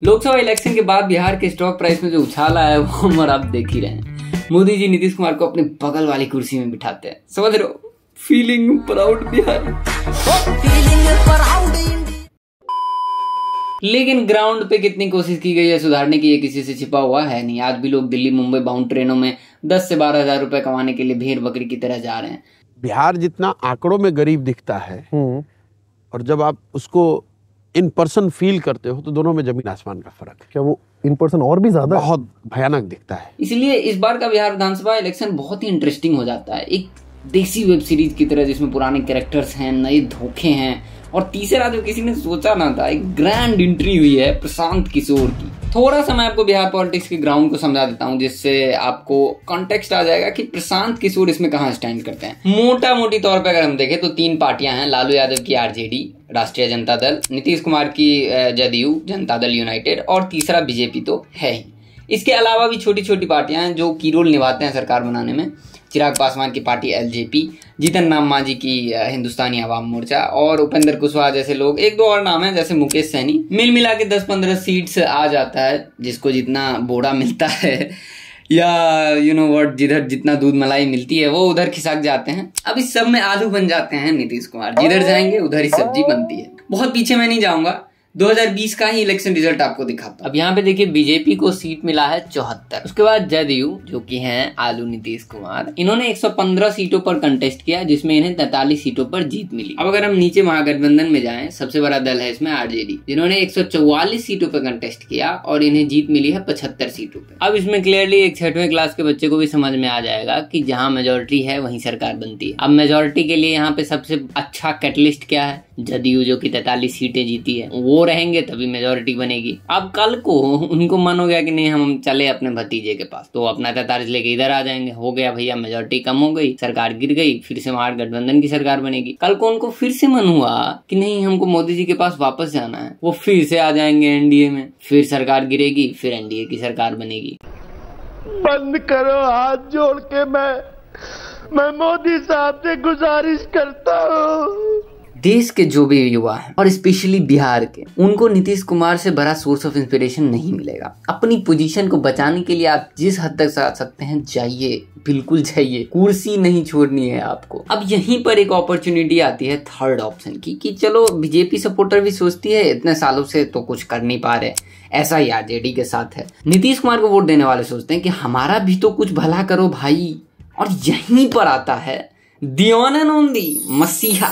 Lok Sabha election के बाद बिहार के स्टॉक प्राइस में जो उछाल आया है वो हम और आप देख ही रहे हैं। मोदी जी नीतीश कुमार को अपने बगल वाली कुर्सी में बिठाते हैं, समझ रहे हो? Feeling proud Bihar. लेकिन ग्राउंड पे कितनी कोशिश की गई है सुधारने की, ये किसी से छिपा हुआ है नहीं। आज भी लोग दिल्ली मुंबई बाउंड ट्रेनों में 10 से 12 हजार रुपए कमाने के लिए भेड़ बकरी की तरह जा रहे हैं। बिहार जितना आंकड़ों में गरीब दिखता है और जब आप उसको इन पर्सन फील करते हो तो दोनों में जमीन आसमान का फर्क है। क्या वो इन पर्सन और भी ज्यादा बहुत भयानक दिखता है। इसलिए इस बार का बिहार विधानसभा इलेक्शन बहुत ही इंटरेस्टिंग हो जाता है, एक देसी वेब सीरीज की तरह, जिसमें पुराने कैरेक्टर्स हैं, नए धोखे हैं और तीसरा जो किसी ने सोचा ना था, एक ग्रैंड एंट्री हुई है प्रशांत किशोर की। थोड़ा सा मैं आपको बिहार पॉलिटिक्स के ग्राउंड को समझा देता हूं, जिससे आपको कॉन्टेक्स्ट आ जाएगा कि प्रशांत किशोर इसमें कहां स्टैंड करते हैं। मोटा मोटी तौर पर अगर हम देखें तो 3 पार्टियां हैं, लालू यादव की आरजेडी राष्ट्रीय जनता दल, नीतीश कुमार की जदयू जनता दल यूनाइटेड और तीसरा बीजेपी तो है ही। इसके अलावा भी छोटी छोटी पार्टियां हैं जो की रोल निभाते हैं सरकार बनाने में। चिराग पासवान की पार्टी एलजेपी, जीतन राम मांझी की हिंदुस्तानी आवाम मोर्चा और उपेंद्र कुशवाहा जैसे लोग, एक दो और नाम है जैसे मुकेश सैनी। मिल मिला के 10-15 सीट्स आ जाता है, जिसको जितना बोरा मिलता है या यू नो व्हाट, जिधर जितना दूध मलाई मिलती है वो उधर खिसक जाते हैं। अब इस सब में आलू बन जाते हैं नीतीश कुमार, जिधर जाएंगे उधर ही सब्जी बनती है। बहुत पीछे मैं नहीं जाऊंगा, 2020 का ही इलेक्शन रिजल्ट आपको दिखाता हूं। अब यहाँ पे देखिए बीजेपी को सीट मिला है 74। उसके बाद जदयू जो कि हैं आलू नीतीश कुमार, इन्होंने 115 सीटों पर कंटेस्ट किया, जिसमें इन्हें 43 सीटों पर जीत मिली। अब अगर हम नीचे महागठबंधन में जाएं, सबसे बड़ा दल है इसमें आरजेडी, जिन्होंने 144 सीटों पर कंटेस्ट किया और इन्हें जीत मिली है 75 सीटों पर। अब इसमें क्लियरली एक 6वीं क्लास के बच्चे को भी समझ में आ जाएगा कि जहाँ मेजोरिटी है वहीं सरकार बनती है। अब मेजोरिटी के लिए यहाँ पे सबसे अच्छा कैटलिस्ट क्या है? जदयू जो कि 43 सीटें जीती है, वो रहेंगे तभी मेजोरिटी बनेगी। अब कल को उनको मन हो गया कि नहीं हम चले अपने भतीजे के पास, तो अपना 43 लेके इधर आ जाएंगे, हो गया भैया मेजोरिटी कम हो गई, सरकार गिर गई, फिर से महागठबंधन की सरकार बनेगी। कल को उनको फिर से मन हुआ कि नहीं हमको मोदी जी के पास वापस जाना है, वो फिर से आ जाएंगे एनडीए में, फिर सरकार गिरेगी, फिर एनडीए की सरकार बनेगी। बंद करो हाथ जोड़ के, मैं मोदी साहब से गुजारिश करता हूँ। देश के जो भी युवा हैं और स्पेशली बिहार के, उनको नीतीश कुमार से बड़ा सोर्स ऑफ इंस्पिरेशन नहीं मिलेगा। अपनी पोजीशन को बचाने के लिए आप जिस हद तक जा सकते हैं जाइए, बिल्कुल जाइए, कुर्सी नहीं छोड़नी है आपको। अब यहीं पर एक अपॉर्चुनिटी आती है थर्ड ऑप्शन की, कि चलो बीजेपी सपोर्टर भी सोचती है इतने सालों से तो कुछ कर नहीं पा रहे, ऐसा ही आरजेडी के साथ है। नीतीश कुमार को वोट देने वाले सोचते हैं कि हमारा भी तो कुछ भला करो भाई, और यहीं पर आता है दियोनंदी मसीहा।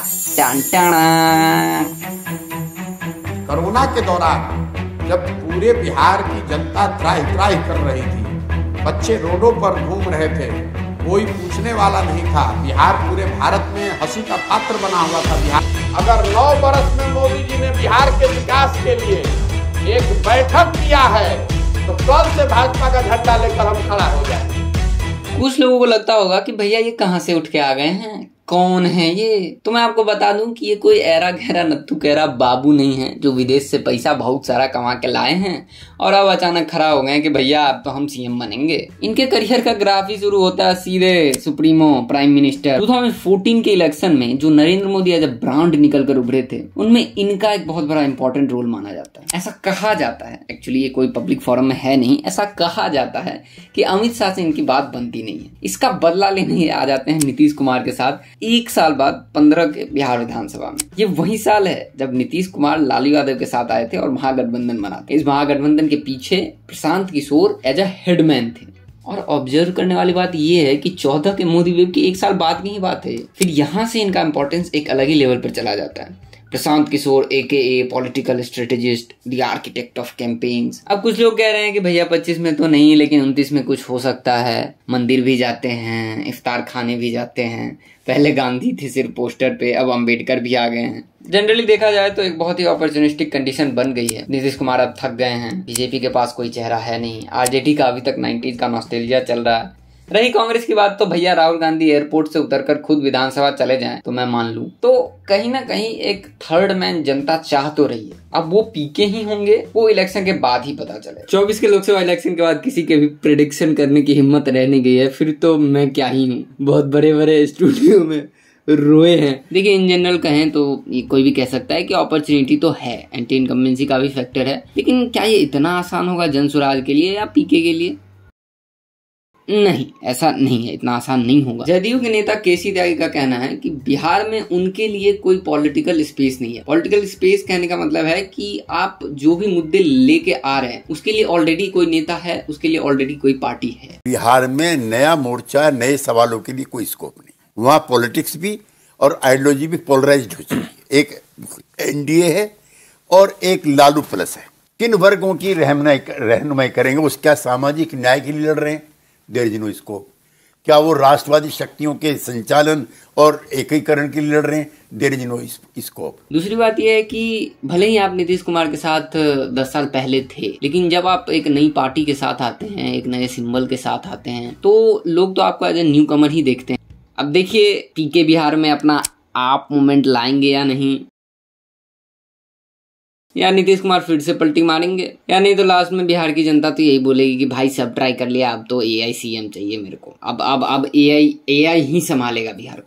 कोरोना के दौरान जब पूरे बिहार की जनता त्राहि त्राहि कर रही थी, बच्चे रोडों पर घूम रहे थे, कोई पूछने वाला नहीं था, बिहार पूरे भारत में हंसी का पात्र बना हुआ था। बिहार अगर 9 बरस में मोदी जी ने बिहार के विकास के लिए एक बैठक किया है तो कल से भाजपा का झंडा लेकर हम खड़ा हो जाए। कुछ लोगों को लगता होगा कि भैया ये कहां से उठ के आ गए हैं, कौन है ये? तो मैं आपको बता दूं कि ये कोई ऐरा गहरा नत्थु कहरा बाबू नहीं है जो विदेश से पैसा बहुत सारा कमा के लाए हैं और अब अचानक खड़ा हो गए कि भैया अब तो हम सीएम बनेंगे। इनके करियर का ग्राफ ही शुरू होता है सीधे सुप्रीमो प्राइम मिनिस्टर। 2014 के इलेक्शन में जो Narendra Modi as a brand निकल कर उभरे थे, उनमें इनका एक बहुत बड़ा इंपॉर्टेंट रोल माना जाता है। ऐसा कहा जाता है, एक्चुअली ये कोई पब्लिक फोरम में है नहीं, ऐसा कहा जाता है कि अमित शाह से इनकी बात बनती नहीं है। इसका बदला लेने आ जाते हैं नीतीश कुमार के साथ 1 साल बाद 15 के बिहार विधानसभा में। ये वही साल है जब नीतीश कुमार लालू यादव के साथ आए थे और महागठबंधन बनाते। इस महागठबंधन के पीछे Prashant Kishor as a headman थे। और ऑब्जर्व करने वाली बात यह है कि 14 के मोदी वेव की 1 साल बाद की ही बात है। फिर यहाँ से इनका इंपॉर्टेंस एक अलग ही लेवल पर चला जाता है। Prashant Kishor AKA political strategist, the architect of campaigns. अब कुछ लोग कह रहे हैं कि भैया 25 में तो नहीं, लेकिन 29 में कुछ हो सकता है। मंदिर भी जाते हैं, इफ्तार खाने भी जाते हैं। पहले गांधी थे सिर्फ पोस्टर पे, अब अंबेडकर भी आ गए हैं। जनरली देखा जाए तो एक बहुत ही अपॉर्चुनिस्टिक कंडीशन बन गई है। नीतीश कुमार अब थक गए हैं, बीजेपी के पास कोई चेहरा है नहीं, आरजेडी का अभी तक 90s का नॉस्टैल्जिया चल रहा है। रही कांग्रेस की बात तो भैया राहुल गांधी एयरपोर्ट से उतरकर खुद विधानसभा चले जाएं तो मैं मान लूं। तो कहीं ना कहीं एक थर्ड मैन जनता चाह तो रही है। अब वो पीके ही होंगे, वो इलेक्शन के बाद ही पता चले। 24 के लोकसभा इलेक्शन के बाद किसी के भी प्रेडिक्शन करने की हिम्मत रह नहीं गई है। फिर तो मैं क्या ही हूँ, बहुत बड़े बड़े स्टूडियो में रोए हैं। देखिए इन जनरल कहें तो ये कोई भी कह सकता है कि अपॉर्चुनिटी तो है, एंटी इनकम्बेंसी का भी फैक्टर है, लेकिन क्या ये इतना आसान होगा जनसुराज के लिए या पीके के लिए? नहीं, ऐसा नहीं है, इतना आसान नहीं होगा। जदयू के नेता केसी त्यागी का कहना है कि बिहार में उनके लिए कोई पॉलिटिकल स्पेस नहीं है। पॉलिटिकल स्पेस कहने का मतलब है कि आप जो भी मुद्दे लेके आ रहे हैं उसके लिए ऑलरेडी कोई नेता है, उसके लिए ऑलरेडी कोई पार्टी है। बिहार में नया मोर्चा, नए सवालों के लिए कोई स्कोप नहीं। वहाँ पॉलिटिक्स भी और आइडियोलॉजी भी पोलराइज्ड हो चुकी है। एक एनडीए है और एक लालू प्लस है। किन वर्गों की रहनुमाई करेंगे? वो क्या सामाजिक न्याय के लिए लड़ रहे हैं? There is no scope. क्या वो राष्ट्रवादी शक्तियों के संचालन और एकीकरण के लिए लड़ रहे हैं? There is no scope. दूसरी बात यह है कि भले ही आप नीतीश कुमार के साथ 10 साल पहले थे, लेकिन जब आप एक नई पार्टी के साथ आते हैं, एक नए सिंबल के साथ आते हैं, तो लोग तो आपको एज ए न्यू कमर ही देखते हैं। अब देखिए पीके बिहार में अपना आप मूवमेंट लाएंगे या नहीं, या नीतीश कुमार फिर से पलटी मारेंगे, या नहीं तो लास्ट में बिहार की जनता तो यही बोलेगी कि भाई सब ट्राई कर लिया, अब तो एआई सीएम चाहिए मेरे को। अब एआई ही संभालेगा बिहार को।